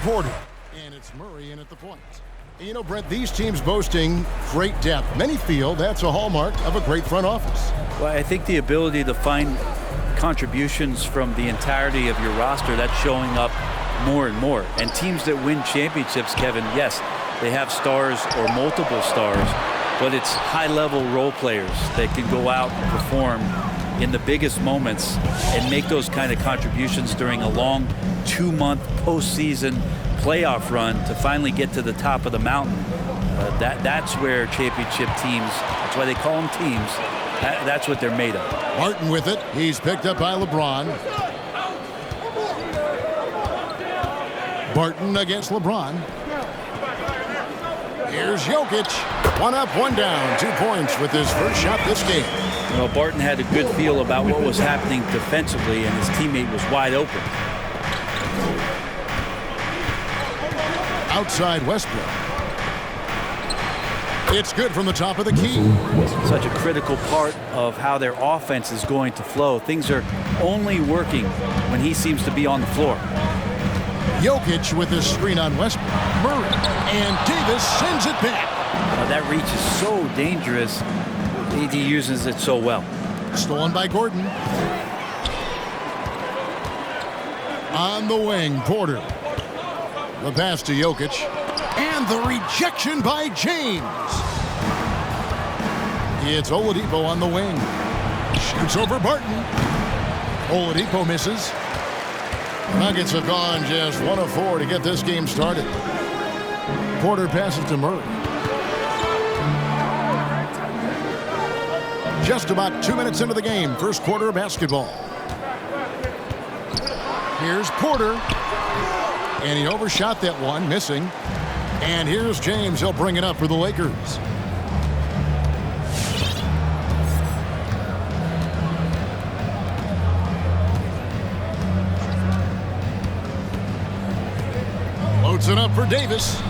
Porter. And it's Murray in at the point. You know, Brett, these teams boasting great depth. Many feel that's a hallmark of a great front office. Well, I think the ability to find contributions from the entirety of your roster, that's showing up more and more. And teams that win championships, Kevin, yes, they have stars or multiple stars, but it's high-level role players that can go out and perform in the biggest moments and make those kind of contributions during a long 2-month postseason playoff run to finally get to the top of the mountain. That's where championship teams, that's why they call them teams, that's what they're made of. Martin with it. He's picked up by LeBron. Barton against LeBron. Here's Jokic. 1 up, 1 down. 2 points with his first shot this game. You know, Barton had a good feel about what was happening defensively, and his teammate was wide open. Outside Westbrook. It's good from the top of the key. Such a critical part of how their offense is going to flow. Things are only working when he seems to be on the floor. Jokic with his screen on Westbrook. Murray. And Davis sends it back. That reach is so dangerous. He uses it so well. Stolen by Gordon. On the wing, Porter. The pass to Jokic. And the rejection by James. It's Oladipo on the wing. Shoots over Barton. Oladipo misses. The Nuggets have gone just 1 of 4 to get this game started. Porter passes to Murray. Just about 2 minutes into the game, first quarter of basketball. Here's Porter. And he overshot that one, missing. And here's James. He'll bring it up for the Lakers. Loads it up for Davis.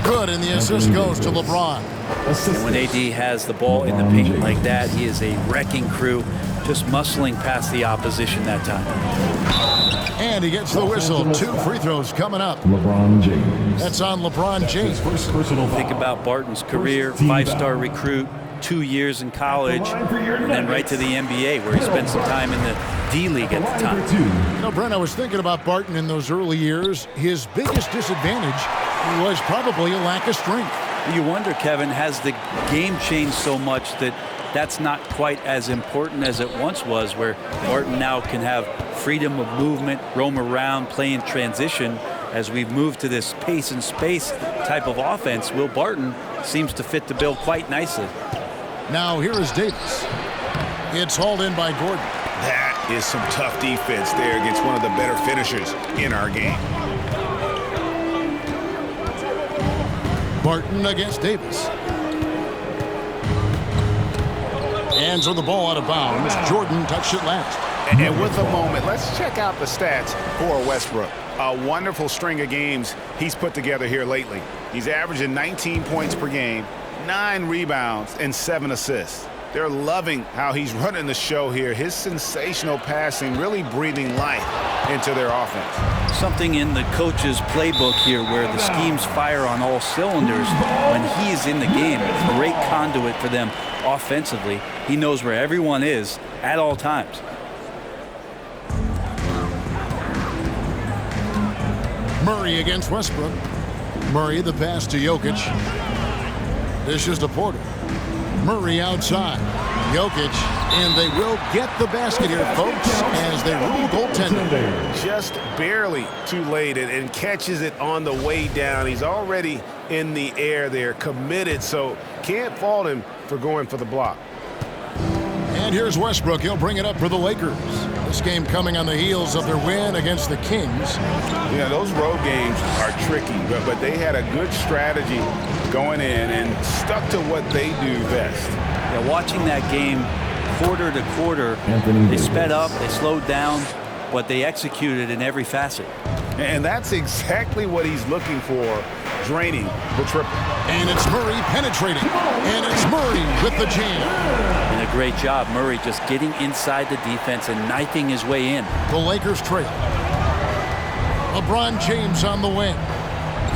Good, and the assist goes to LeBron. And when AD has the ball in the paint like that, he is a wrecking crew, just muscling past the opposition that time. And he gets the whistle. 2 free throws coming up. LeBron James. That's on LeBron James. Think about Barton's career, 5-star recruit, 2 years in college, and then right to the NBA, where he spent some time in the D-League at the time. You know, Brent, I was thinking about Barton in those early years. His biggest disadvantage was probably a lack of strength. You wonder, Kevin, has the game changed so much that that's not quite as important as it once was, where Barton now can have freedom of movement, roam around, play in transition. As we've moved to this pace and space type of offense, Will Barton seems to fit the bill quite nicely. Now here is Davis. It's hauled in by Gordon. That is some tough defense there against one of the better finishers in our game. Barton against Davis. Hands on the ball out of bounds. Jordan touched it last. And with a moment, let's check out the stats for Westbrook. A wonderful string of games he's put together here lately. He's averaging 19 points per game, 9 rebounds, and 7 assists. They're loving how he's running the show here. His sensational passing really breathing life into their offense. Something in the coach's playbook here where the schemes fire on all cylinders. When he is in the game, a great conduit for them offensively. He knows where everyone is at all times. Murray against Westbrook. Murray the pass to Jokic. Dishes to Porter. Murray outside. Jokic, and they will get the basket here, folks, as they rule goaltending. Just barely too late and catches it on the way down. He's already in the air there, committed, so can't fault him for going for the block. And here's Westbrook. He'll bring it up for the Lakers. This game coming on the heels of their win against the Kings. Yeah, those road games are tricky, but they had a good strategy going in and stuck to what they do best. Yeah, watching that game quarter to quarter, they sped up, they slowed down, but they executed in every facet. And that's exactly what he's looking for, draining the triple. And it's Murray penetrating. And it's Murray with the jam. And a great job, Murray just getting inside the defense and knifing his way in. The Lakers trail. LeBron James on the wing.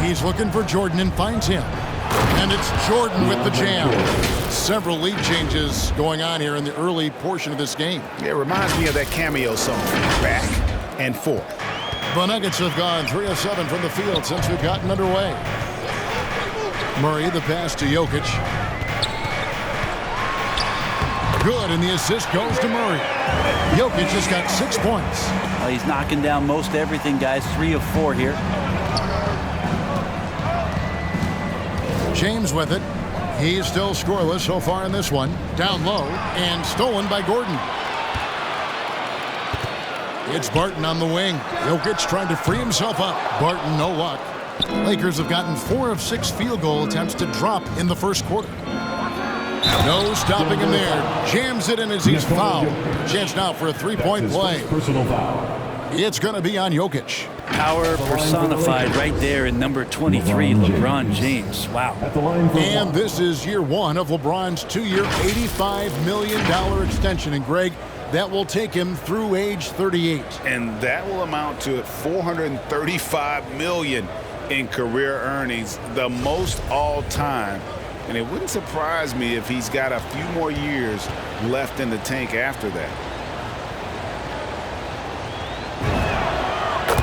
He's looking for Jordan and finds him. And it's Jordan with the jam. Several lead changes going on here in the early portion of this game. It reminds me of that cameo song, Back and Forth. The Nuggets have gone 3 of 7 from the field since we've gotten underway. Murray, the pass to Jokic. Good, and the assist goes to Murray. Jokic has got 6 points. Well, he's knocking down most everything, guys. 3 of 4 here. James with it. He's still scoreless so far in this one. Down low and stolen by Gordon. It's Barton on the wing. Jokic trying to free himself up. Barton, no luck. Lakers have gotten 4 of 6 field goal attempts to drop in the first quarter. No stopping him there. Jams it in as he's fouled. Chance now for a 3-point play. It's going to be on Jokic. Power personified right there in number 23, LeBron James. Wow. And this is year 1 of LeBron's 2-year, $85 million extension. And Greg, that will take him through age 38. And that will amount to $435 million in career earnings, the most all time. And it wouldn't surprise me if he's got a few more years left in the tank after that.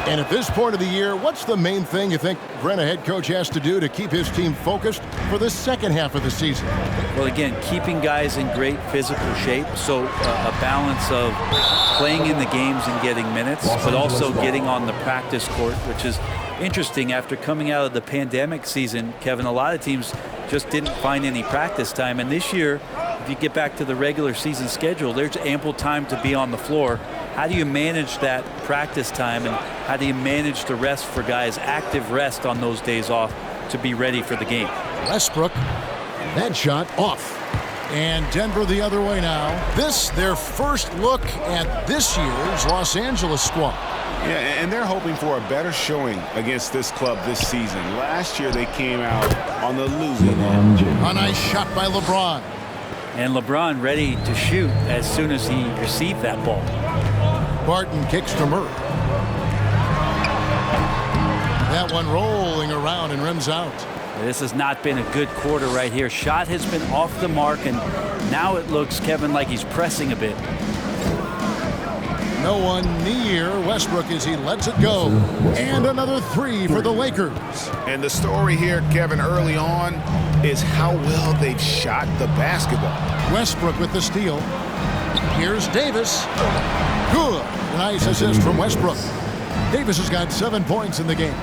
And at this point of the year, what's the main thing you think Brent, a head coach, has to do to keep his team focused for the second half of the season? Well, again, keeping guys in great physical shape. So a balance of playing in the games and getting minutes, but also getting on the practice court, which is interesting after coming out of the pandemic season. Kevin, a lot of teams just didn't find any practice time. And this year, if you get back to the regular season schedule, there's ample time to be on the floor. How do you manage that practice time, and how do you manage the rest for guys, active rest on those days off to be ready for the game? Westbrook, that shot off. And Denver the other way now. This, their first look at this year's Los Angeles squad. Yeah, and they're hoping for a better showing against this club this season. Last year they came out on the losing end. A nice shot by LeBron. And LeBron ready to shoot as soon as he received that ball. Barton kicks to Murray. That one rolling around and rims out. This has not been a good quarter right here. Shot has been off the mark, and now it looks, Kevin, like he's pressing a bit. No one near Westbrook as he lets it go. And another 3 for the Lakers. And the story here, Kevin, early on is how well they've shot the basketball. Westbrook with the steal. Here's Davis. Good. Nice assist from Westbrook. Davis has got 7 points in the game.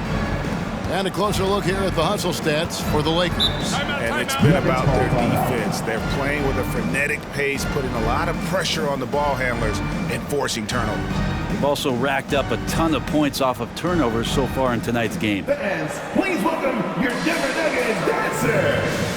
And a closer look here at the hustle stats for the Lakers. And it's been about their defense. They're playing with a frenetic pace, putting a lot of pressure on the ball handlers and forcing turnovers. They've also racked up a ton of points off of turnovers so far in tonight's game. Fans, please welcome your Denver Nuggets dancer.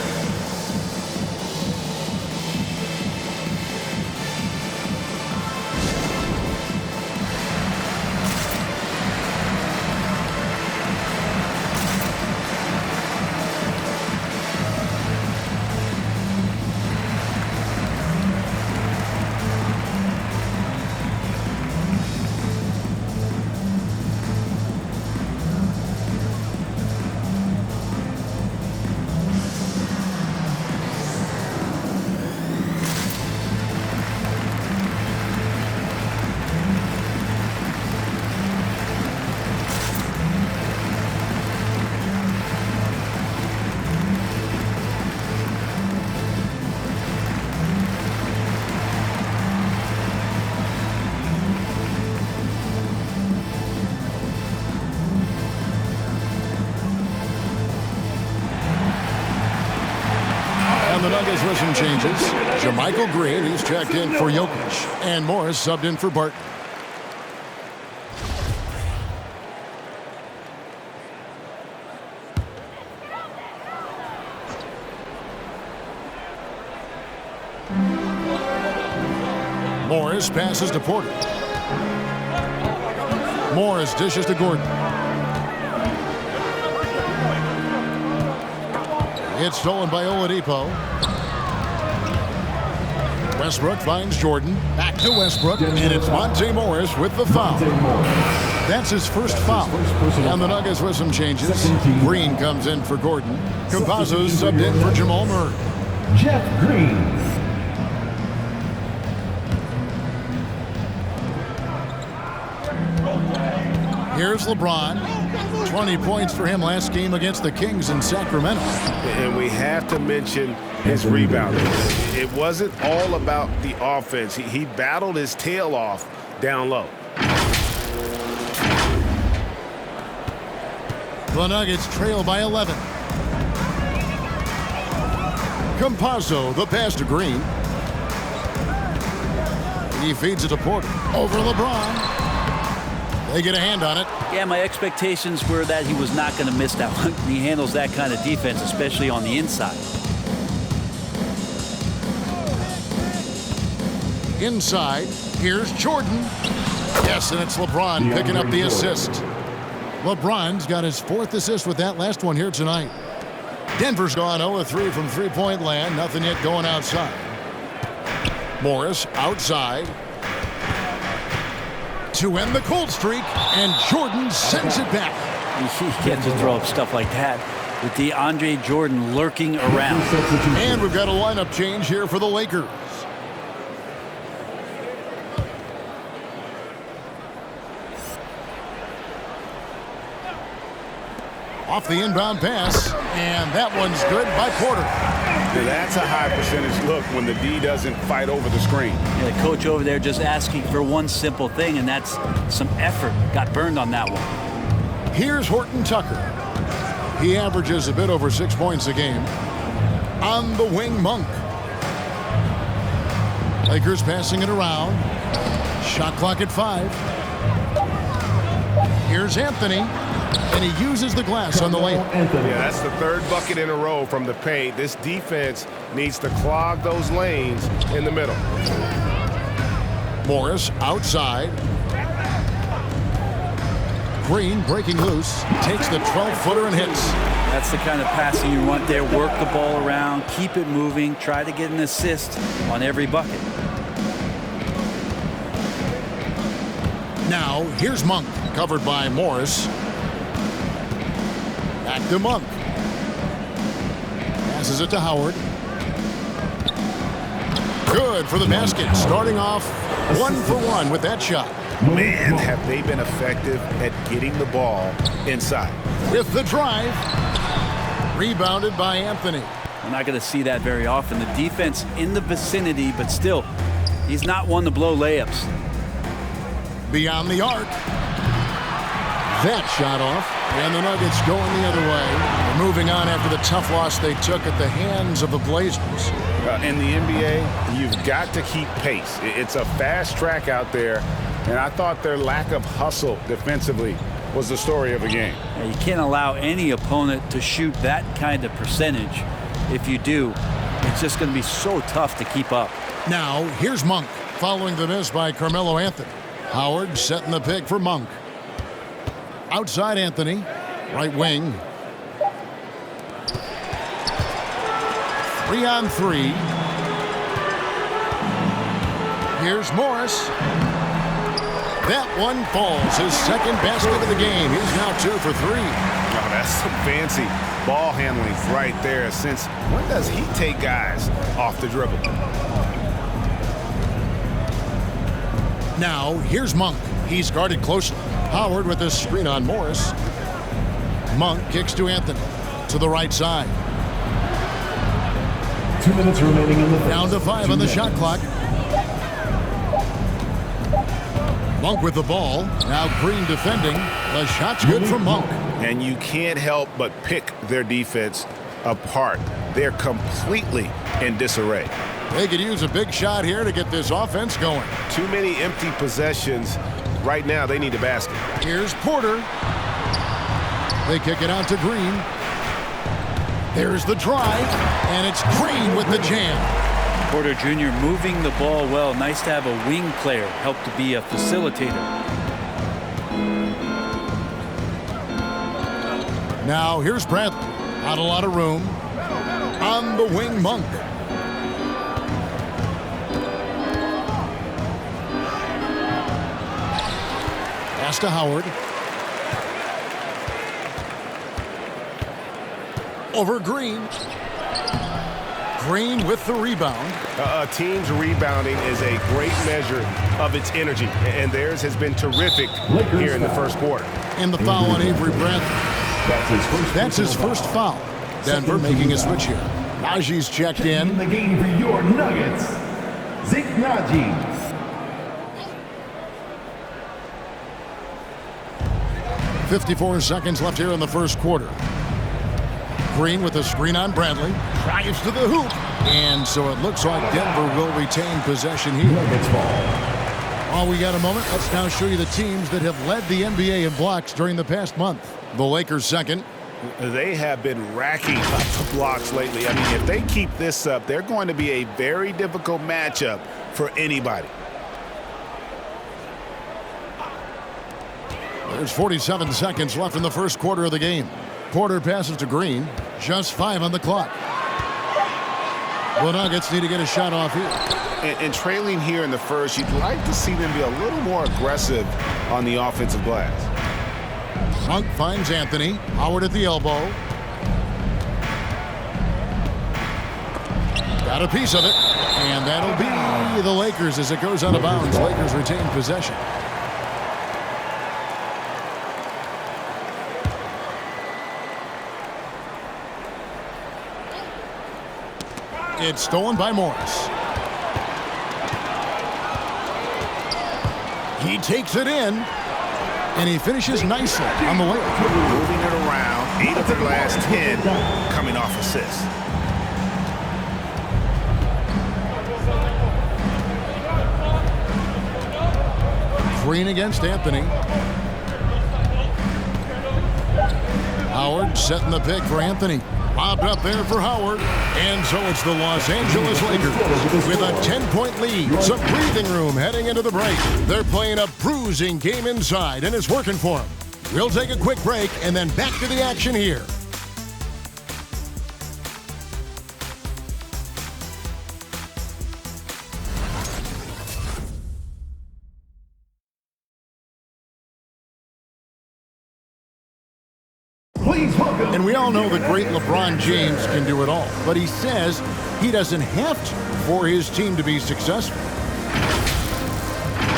And the Nuggets with some changes. Jermichael Green, he's checked in for Jokic. And Morris subbed in for Barton. Morris passes to Porter. Morris dishes to Gordon. It's stolen by Oladipo. Westbrook finds Jordan. Back to Westbrook, and it's Monte Morris with the foul. That's his first foul. And the Nuggets with some changes. Green comes in for Gordon. Campazzo's subbed in for Jamal Murray. Jeff Green. Here's LeBron. 20 points for him last game against the Kings in Sacramento. And we have to mention his rebounding. It wasn't all about the offense. He battled his tail off down low. The Nuggets trail by 11. Campazzo, the pass to Green. He feeds it to Porter. Over LeBron. They get a hand on it. Yeah, my expectations were that he was not going to miss that one. He handles that kind of defense, especially on the inside. Inside, here's Jordan. Yes, and it's LeBron picking up the assist. LeBron's got his 4th assist with that last one here tonight. Denver's gone 0-3 from three-point land. Nothing yet going outside. Morris outside to end the cold streak, and Jordan sends it back. You can't just throw up stuff like that with DeAndre Jordan lurking around. And we've got a lineup change here for the Lakers. Off the inbound pass, and that one's good by Porter. Now that's a high percentage look when the D doesn't fight over the screen. Yeah, the coach over there just asking for one simple thing, and that's some effort. Got burned on that one. Here's Horton Tucker. He averages a bit over 6 points a game. On the wing, Monk. Lakers passing it around. Shot clock at 5. Here's Anthony. And he uses the glass on the lane. Yeah, that's the 3rd bucket in a row from the paint. This defense needs to clog those lanes in the middle. Morris outside. Green breaking loose. Takes the 12-footer and hits. That's the kind of passing you want there. Work the ball around, keep it moving, try to get an assist on every bucket. Now, here's Monk, covered by Morris. Back to Monk. Passes it to Howard. Good for the basket. Starting off 1 for 1 with that shot. Man, have they been effective at getting the ball inside. With the drive. Rebounded by Anthony. We're not going to see that very often. The defense in the vicinity, but still, he's not one to blow layups. Beyond the arc. That shot off. And the Nuggets going the other way. They're moving on after the tough loss they took at the hands of the Blazers. In the NBA, you've got to keep pace. It's a fast track out there, and I thought their lack of hustle defensively was the story of the game. You can't allow any opponent to shoot that kind of percentage. If you do, it's just going to be so tough to keep up. Now, here's Monk, following the miss by Carmelo Anthony. Howard setting the pick for Monk. Outside Anthony, right wing. 3-on-3. Here's Morris. That one falls. His 2nd basket of the game. He's now 2 for 3. Oh, that's some fancy ball handling right there. Since when does he take guys off the dribble? Now, here's Monk. He's guarded closely. Howard with this screen on Morris. Monk kicks to Anthony. To the right side. 2 minutes remaining in the first. Down to 5 on the shot clock. Monk with the ball. Now Green defending. The shot's good from Monk. And you can't help but pick their defense apart. They're completely in disarray. They could use a big shot here to get this offense going. Too many empty possessions. Right now, they need a basket. Here's Porter. They kick it out to Green. There's the drive, and it's Green with the jam. Porter Jr. moving the ball well. Nice to have a wing player help to be a facilitator. Now here's Bradley. Not a lot of room. On the wing, Monk. Pass to Howard. Over Green. Green with the rebound. A team's rebounding is a great measure of its energy, and theirs has been terrific here in the first quarter. And the foul on Avery Bradley. That's his first foul. Denver making a switch here. Najee's checked in. The game for your Nuggets, Zeke Naji. 54 seconds left here in the first quarter. Green with a screen on Bradley. Drives to the hoop. And so it looks like Denver will retain possession here. While we got a moment, let's now show you the teams that have led the NBA in blocks during the past month. The Lakers second. They have been racking up the blocks lately. I mean, if they keep this up, they're going to be a very difficult matchup for anybody. There's 47 seconds left in the first quarter of the game. Porter passes to Green. Just 5 on the clock. The Nuggets need to get a shot off here. And trailing here in the first, you'd like to see them be a little more aggressive on the offensive glass. Monk finds Anthony. Howard at the elbow. Got a piece of it. And that'll be the Lakers as it goes out of bounds. Lakers retain possession. It's stolen by Morris. He takes it in, and he finishes nicely on the way. Moving it around, 8 of their last 10 coming off assists. Green against Anthony. Howard setting the pick for Anthony. Lobbed up there for Howard. And so it's the Los Angeles Lakers with a 10-point lead. Some breathing room heading into the break. They're playing a bruising game inside, and it's working for them. We'll take a quick break and then back to the action here. And we all know the great LeBron James can do it all, but he says he doesn't have to for his team to be successful.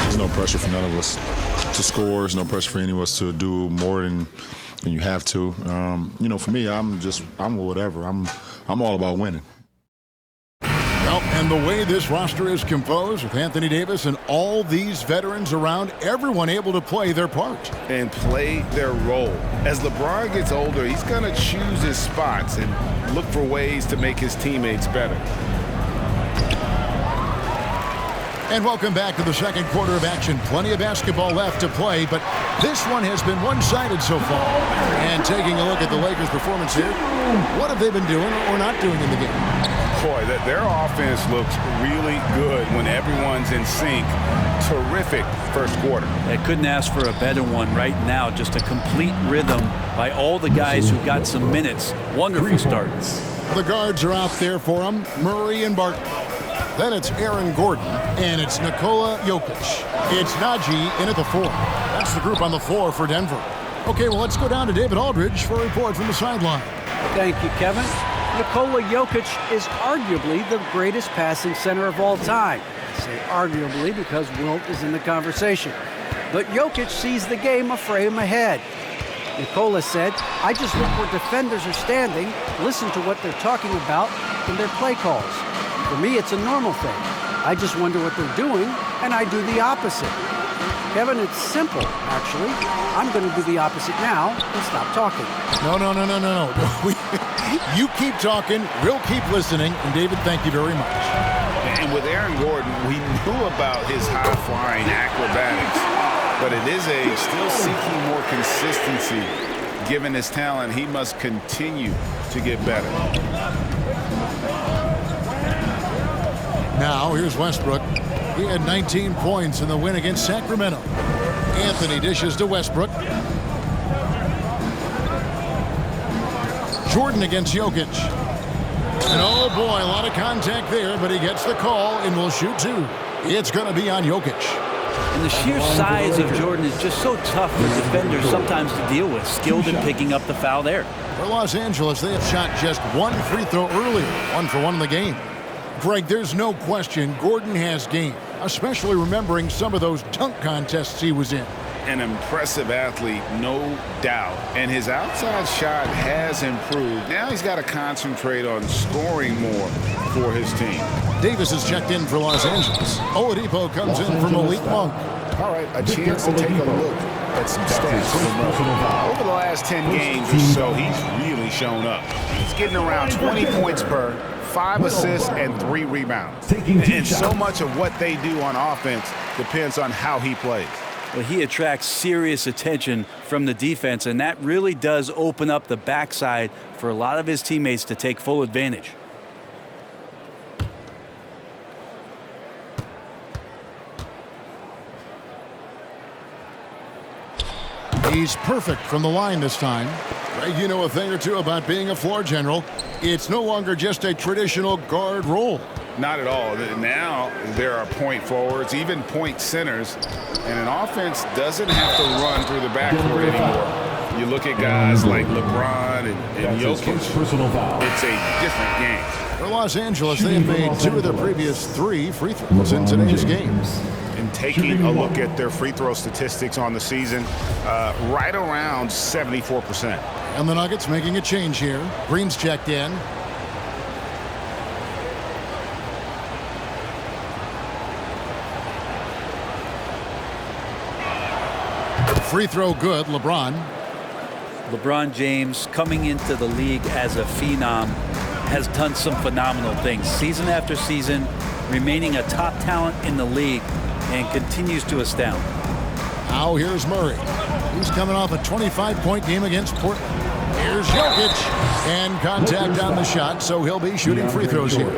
There's no pressure for none of us to score. There's no pressure for any of us to do more than you have to. You know, for me, I'm whatever. I'm all about winning. Well, and the way this roster is composed with Anthony Davis and all these veterans around, everyone able to play their part. And play their role. As LeBron gets older, he's going to choose his spots and look for ways to make his teammates better. And welcome back to the second quarter of action. Plenty of basketball left to play, but this one has been one-sided so far. And taking a look at the Lakers' performance here, what have they been doing or not doing in the game? Boy, their offense looks really good when everyone's in sync. Terrific first quarter. I couldn't ask for a better one right now. Just a complete rhythm by all the guys who got some minutes. Wonderful start. The guards are out there for them, Murray and Barton. Then it's Aaron Gordon, and it's Nikola Jokic. It's Naji in at the 4. That's the group on the floor for Denver. Okay, well, let's go down to David Aldridge for a report from the sideline. Thank you, Kevin. Nikola Jokic is arguably the greatest passing center of all time. I say arguably because Wilt is in the conversation. But Jokic sees the game a frame ahead. Nikola said, "I just look where defenders are standing, listen to what they're talking about in their play calls. For me, it's a normal thing. I just wonder what they're doing, and I do the opposite." Kevin, it's simple, actually. I'm going to do the opposite now and stop talking. No. You keep talking, we'll keep listening, and David, thank you very much. And with Aaron Gordon, we knew about his high-flying acrobatics, but it is still seeking more consistency. Given his talent, he must continue to get better. Now, here's Westbrook. He had 19 points in the win against Sacramento. Anthony dishes to Westbrook. Jordan against Jokic. And oh boy, a lot of contact there, but he gets the call and will shoot 2. It's going to be on Jokic. And the sheer size of Jordan is just so tough for defenders sometimes to deal with. Skilled in picking up the foul there. For Los Angeles, they have shot just one free throw earlier, 1 for 1 in the game. Greg, there's no question Gordon has game, especially remembering some of those dunk contests he was in. An impressive athlete, no doubt. And his outside shot has improved. Now he's got to concentrate on scoring more for his team. Davis is checked in for Los Angeles. Oladipo comes in for Malik Monk. All right, a chance to take a look at some stats. Over the last 10 games or so, he's really shown up. He's getting around 20 points per, 5 assists, and 3 rebounds. And so much of what they do on offense depends on how he plays. Well, he attracts serious attention from the defense, and that really does open up the backside for a lot of his teammates to take full advantage. He's perfect from the line this time. Greg, you know a thing or two about being a floor general. It's no longer just a traditional guard role. Not at all. Now there are point forwards, even point centers, and an offense doesn't have to run through the backcourt anymore. You look at guys like LeBron and Jokic, it's a different game. For Los Angeles, they have made 2 of their previous 3 free throws in today's game. And taking a look at their free throw statistics on the season, right around 74%. And the Nuggets making a change here. Green's checked in. Free throw good, LeBron. LeBron James, coming into the league as a phenom, has done some phenomenal things. Season after season, remaining a top talent in the league, and continues to astound. Now here's Murray. He's coming off a 25-point game against Portland. Here's Jokic. And contact on the shot, so he'll be shooting free throws here.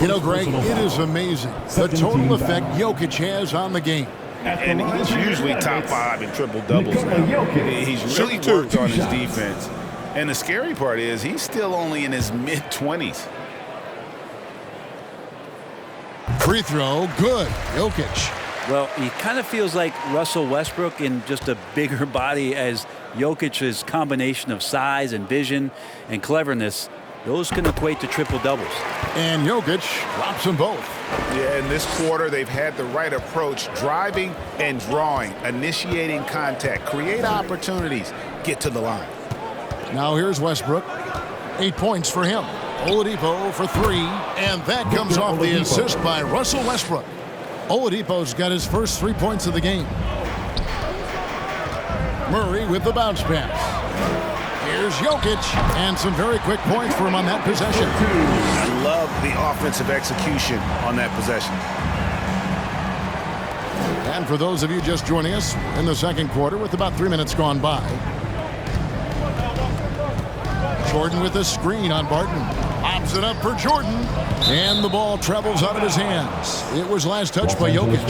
You know, Greg, it is amazing the total effect Jokic has on the game. And he's usually top 5 in triple-doubles now. He's really worked on his defense. And the scary part is he's still only in his mid-20s. Free throw, good. Jokic. Well, he kind of feels like Russell Westbrook in just a bigger body, as Jokic's combination of size and vision and cleverness, those can equate to triple-doubles. And Jokic drops them both. Yeah, in this quarter, they've had the right approach, driving and drawing, initiating contact, create opportunities, get to the line. Now here's Westbrook. 8 points for him. Oladipo for 3, and that comes off the assist by Russell Westbrook. Oladipo's got his first 3 points of the game. Murray with the bounce pass. Here's Jokic, and some very quick points for him on that possession. I love the offensive execution on that possession. And for those of you just joining us in the second quarter with about 3 minutes gone by, Jordan with a screen on Barton. Pops it up for Jordan. And the ball travels out of his hands. It was last touched by Jokic.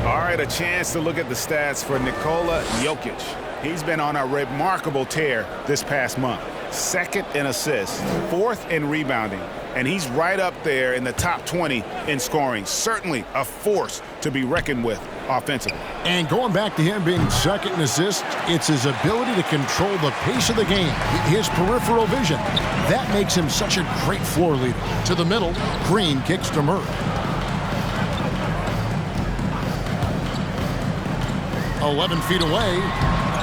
All right, a chance to look at the stats for Nikola Jokic. He's been on a remarkable tear this past month. 2nd in assists, 4th in rebounding, and he's right up there in the top 20 in scoring. Certainly a force to be reckoned with offensively. And going back to him being 2nd in assists, it's his ability to control the pace of the game, his peripheral vision. That makes him such a great floor leader. To the middle, Green kicks to Murray. 11 feet away.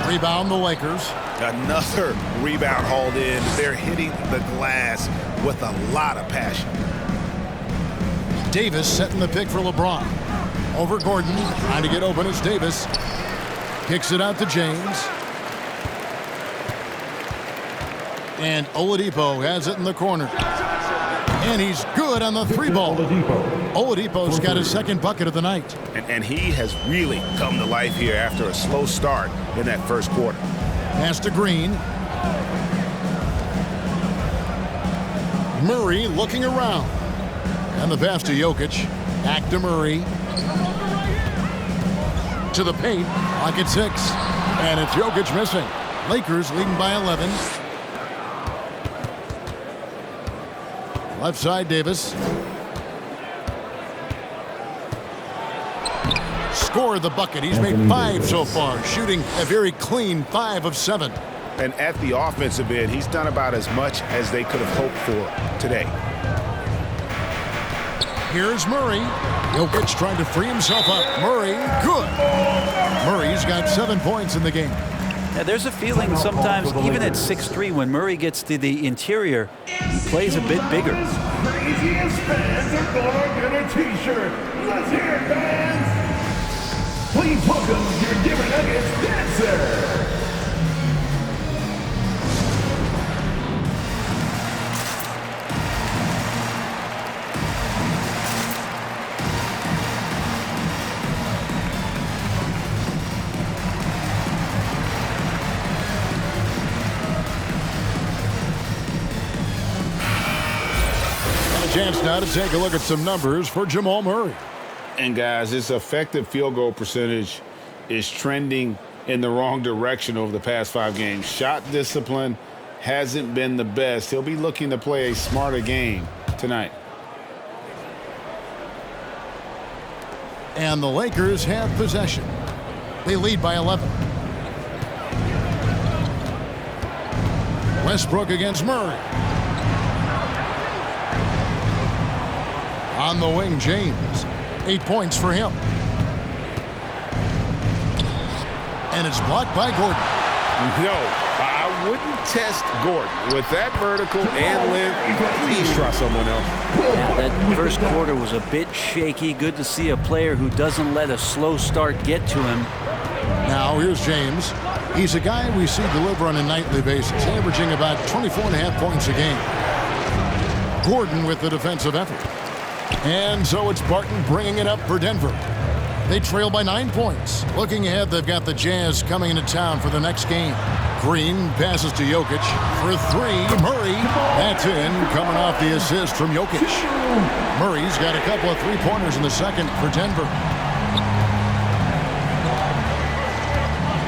Rebound the Lakers. Another rebound hauled in. They're hitting the glass with a lot of passion. Davis setting the pick for LeBron. Over Gordon, trying to get open as Davis. Kicks it out to James. And Oladipo has it in the corner. And he's good on the 3-ball. Oladipo's got his 2nd bucket of the night. And he has really come to life here after a slow start in that first quarter. Pass to Green. Murray looking around. And the pass to Jokic. Back to Murray. To the paint. Pocket 6. And it's Jokic missing. Lakers leading by 11. Left side, Davis. score the bucket. He's made 5 so far, shooting a very clean 5 of 7. And at the offensive end, he's done about as much as they could have hoped for today. Here's Murray. Jokic trying to free himself up. Murray, good. Murray's got 7 points in the game. Yeah, there's a feeling sometimes, even at 6'3", when Murray gets to the interior, he plays a bit bigger. Craziest fans are gonna get a t-shirt. Let's hear it, fans. Please welcome your Denver Nuggets dancer. Chance now to take a look at some numbers for Jamal Murray. And guys, his effective field goal percentage is trending in the wrong direction over the past 5 games. Shot discipline hasn't been the best. He'll be looking to play a smarter game tonight. And the Lakers have possession. They lead by 11. Westbrook against Murray. On the wing, James. 8 points for him. And it's blocked by Gordon. No, I wouldn't test Gordon. With that vertical and length, please try someone else. Yeah, that first quarter was a bit shaky. Good to see a player who doesn't let a slow start get to him. Now here's James. He's a guy we see deliver on a nightly basis, averaging about 24.5 points a game. Gordon with the defensive effort. And so it's Barton bringing it up for Denver. They trail by 9 points. Looking ahead, they've got the Jazz coming into town for the next game. Green passes to Jokic for 3. Murray, that's in, coming off the assist from Jokic. Murray's got a couple of three-pointers in the second for Denver.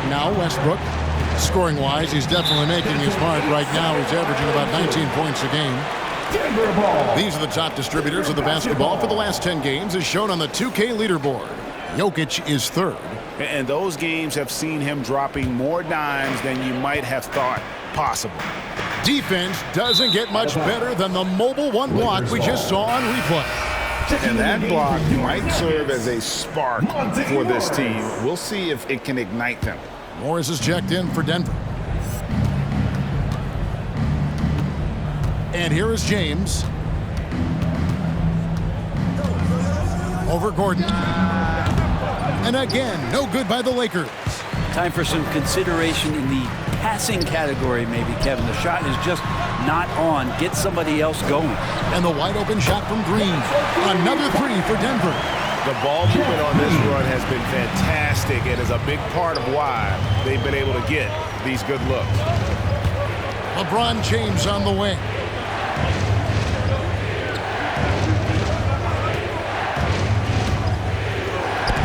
Now Westbrook. Scoring-wise, he's definitely making his mark right now. He's averaging about 19 points a game. These are the top distributors of the basketball for the last 10 games, as shown on the 2K leaderboard. Jokic is 3rd. And those games have seen him dropping more dimes than you might have thought possible. Defense doesn't get much better than the mobile 1 block we just saw on replay. And that block might serve as a spark for this team. We'll see if it can ignite them. Morris is checked in for Denver. And here is James. Over Gordon. And again, no good by the Lakers. Time for some consideration in the passing category, maybe, Kevin. The shot is just not on. Get somebody else going. And the wide open shot from Green. Another 3 for Denver. The ball movement on this run has been fantastic and is a big part of why they've been able to get these good looks. LeBron James on the wing.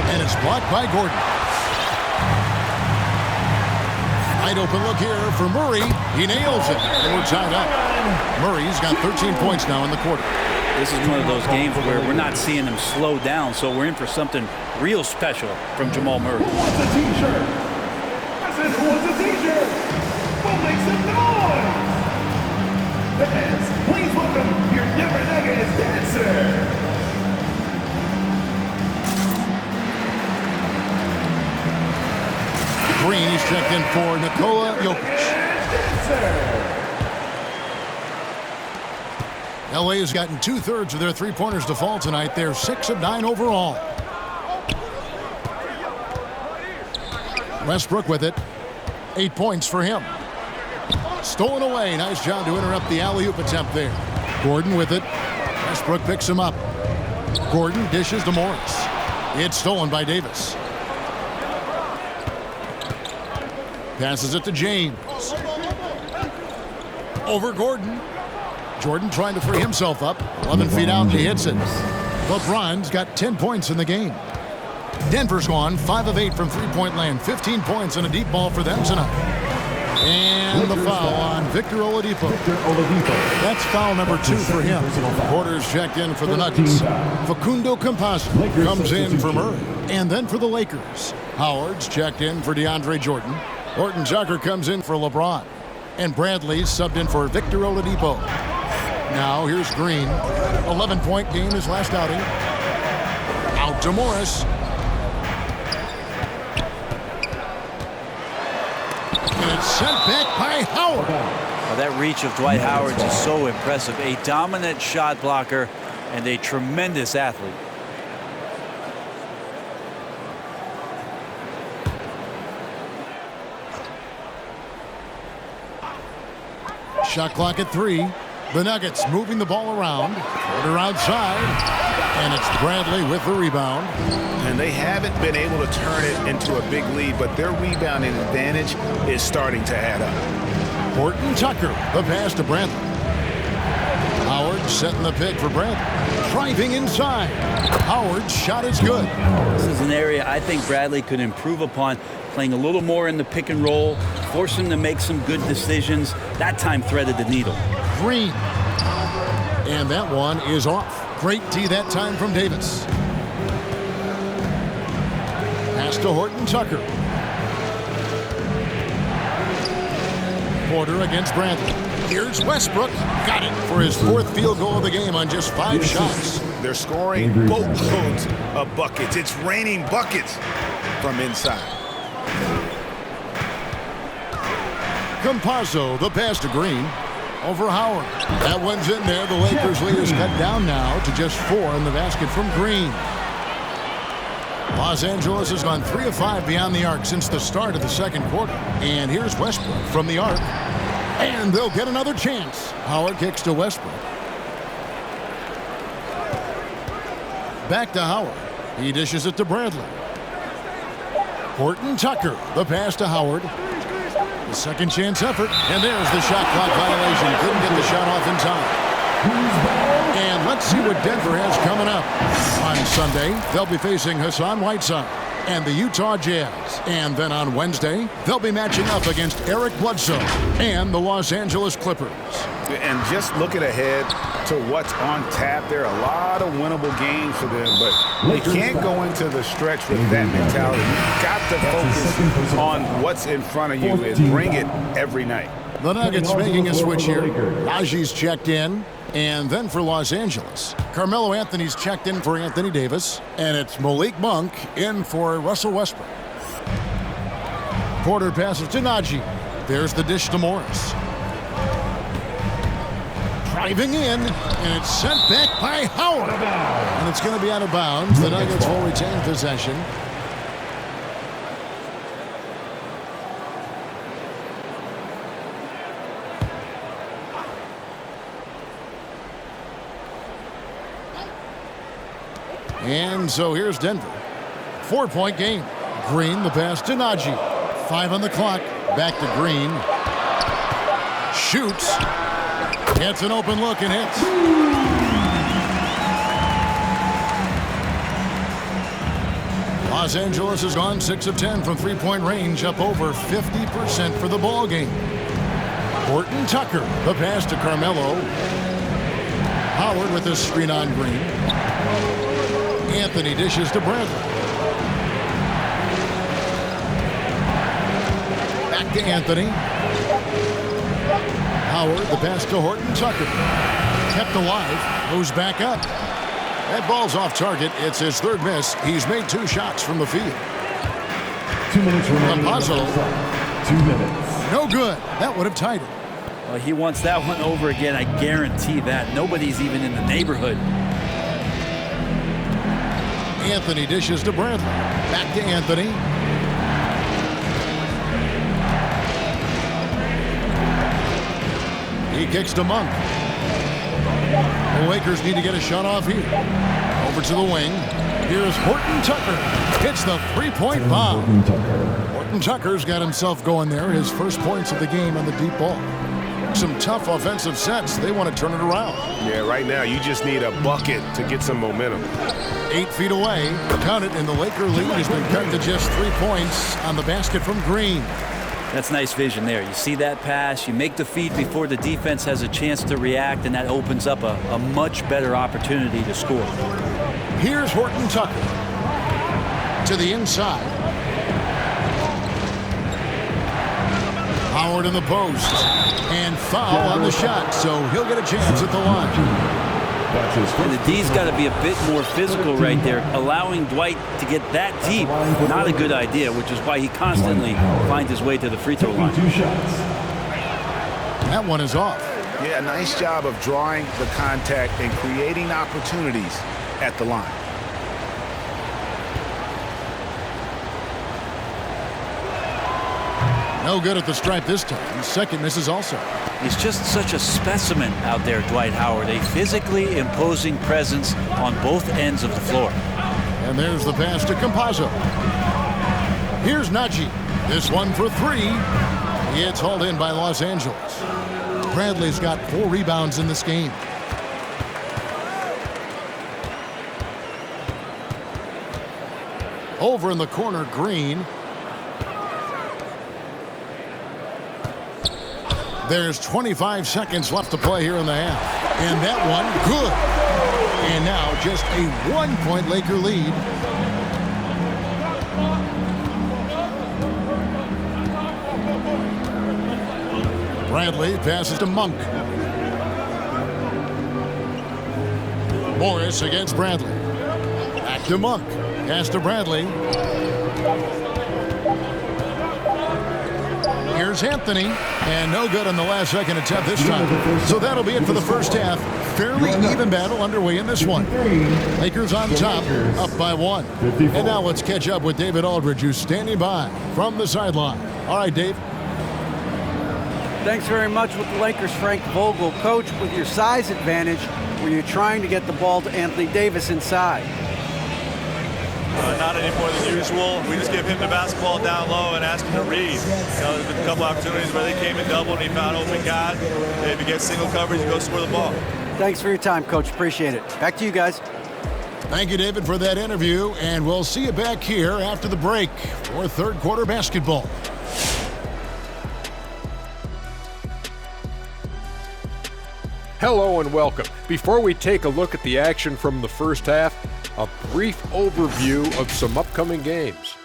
And it's blocked by Gordon. Wide open look here for Murray. He nails it. And we're tied up. Murray's got 13 points now in the quarter. This is one of those games where we're not seeing him slow down, so we're in for something real special from Jamal Murray. Who wants a t-shirt? I said, who wants a t-shirt? We'll make some noise! Fans, please welcome your Denver Nuggets dancer! Green is checked in for Nikola Jokic. LA has gotten 2/3 of their three-pointers to fall tonight. They're 6 of 9 overall. Westbrook with it. 8 points for him. Stolen away. Nice job to interrupt the alley-oop attempt there. Gordon with it. Westbrook picks him up. Gordon dishes to Morris. It's stolen by Davis. Passes it to James. Over Gordon. Jordan trying to free himself up. 11 feet out, and he hits it. LeBron's got 10 points in the game. Denver's gone 5 of 8 from three-point land. 15 points and a deep ball for them tonight. And the foul on Victor Oladipo. That's foul number 2 for him. Porter's checked in for the Nuggets. Facundo Campazzo comes in for Murray. And then for the Lakers, Howard's checked in for DeAndre Jordan. Horton Tucker comes in for LeBron. And Bradley's subbed in for Victor Oladipo. Now here's Green. 11-point game his last outing. Out to Morris. And it's sent back by Howard. Well, that reach of Dwight Howard is so impressive. A dominant shot blocker and a tremendous athlete. Shot clock at 3. The Nuggets moving the ball around. Porter outside. And it's Bradley with the rebound. And they haven't been able to turn it into a big lead, but their rebounding advantage is starting to add up. Horton Tucker, the pass to Bradley. Howard setting the pick for Bradley. Driving inside. Howard's shot is good. This is an area I think Bradley could improve upon, playing a little more in the pick and roll, force him to make some good decisions. That time threaded the needle. Green. And that one is off. Great D that time from Davis. Pass to Horton Tucker. Porter against Bradley. Here's Westbrook. Got it for his 4th field goal of the game on just 5 shots. They're scoring boatloads of buckets. It's raining buckets from inside. Campazzo, the pass to Green. Over Howard. That one's in there. The Lakers lead is cut down now to just 4 in the basket from Green. Los Angeles has gone 3 of 5 beyond the arc since the start of the second quarter. And here's Westbrook from the arc. And they'll get another chance. Howard kicks to Westbrook. Back to Howard. He dishes it to Bradley. Horton Tucker, the pass to Howard. The second chance effort, and there's the shot clock violation. Couldn't get the shot off in time. And let's see what Denver has coming up. On Sunday, they'll be facing Hassan Whiteside and the Utah Jazz. And then on Wednesday, they'll be matching up against Eric Bledsoe and the Los Angeles Clippers. And just looking ahead to what's on tap, there are a lot of winnable games for them, but they can't go into the stretch with that mentality. You've got to focus on what's in front of you and bring it every night. The Nuggets making a switch here. Najee's checked in. And then for Los Angeles, Carmelo Anthony's checked in for Anthony Davis. And it's Malik Monk in for Russell Westbrook. Porter passes to Najee. There's the dish to Morris. Driving in, and it's sent back by Howard. And it's going to be out of bounds. The Nuggets will retain possession. And so here's Denver. 4-point game. Green, the pass to Najee. 5 on the clock. Back to Green. Shoots. Gets an open look and hits. Los Angeles has gone 6 of 10 from 3-point range, up over 50% for the ball game. Horton Tucker, the pass to Carmelo. Howard with the screen on Green. Anthony dishes to Bradley. Back to Anthony. Howard, the pass to Horton Tucker. Kept alive, moves back up. That ball's off target. It's his 3rd miss. He's made 2 shots from the field. 2 minutes remaining. Campazzo. 2 minutes. No good. That would have tied it. Well, he wants that one over again. I guarantee that. Nobody's even in the neighborhood. Anthony dishes to Bradley. Back to Anthony. He kicks to Monk. The Lakers need to get a shot off here. Over to the wing. Here's Horton Tucker. Hits the 3-point bomb. Horton Tucker's got himself going there. His first points of the game on the deep ball. Some tough offensive sets. They want to turn it around. Yeah, right now you just need a bucket to get some momentum. 8 feet away. Count it, and the Laker lead has been cut to just 3 points on the basket from Green. That's nice vision there. You see that pass, you make the feed before the defense has a chance to react, and that opens up a much better opportunity to score. Here's Horton Tucker to the inside. Howard in the post, and foul on the shot, so he'll get a chance at the line. And the D's got to be a bit more physical right there. Allowing Dwight to get that deep, not a good idea, which is why he constantly finds his way to the free throw line. That one is off. Yeah, nice job of drawing the contact and creating opportunities at the line. No good at the stripe this time. His second misses also. He's just such a specimen out there, Dwight Howard. A physically imposing presence on both ends of the floor. And there's the pass to Campazzo. Here's Najee. This one for three. It's hauled in by Los Angeles. Bradley's got 4 rebounds in this game. Over in the corner, Green. There's 25 seconds left to play here in the half. And that one, good. And now just a 1-point Laker lead. Bradley passes to Monk. Morris against Bradley. Back to Monk. Pass to Bradley. Here's Anthony, and no good on the last second attempt this time. So that'll be it for the first half. Fairly even battle underway in this one. Lakers on top, up by 1. And now let's catch up with David Aldridge, who's standing by from the sideline. All right, Dave. Thanks very much with the Lakers, Frank Vogel. Coach, with your size advantage, were you trying to get the ball to Anthony Davis inside? Not any more than usual. We just give him the basketball down low and ask him to read. There's been a couple opportunities where they came in double and he found open guys. If he gets single coverage, he goes score the ball. Thanks for your time, Coach. Appreciate it. Back to you guys. Thank you, David, for that interview, and we'll see you back here after the break for third quarter basketball. Hello and welcome. Before we take a look at the action from the first half, a brief overview of some upcoming games.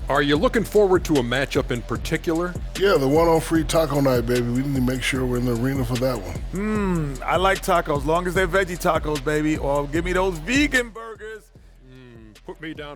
Are you looking forward to a matchup in particular? Yeah, the one on free taco night, baby. We need to make sure we're in the arena for that one. I like tacos, long as they're veggie tacos, baby. Or give me those vegan burgers. Put me down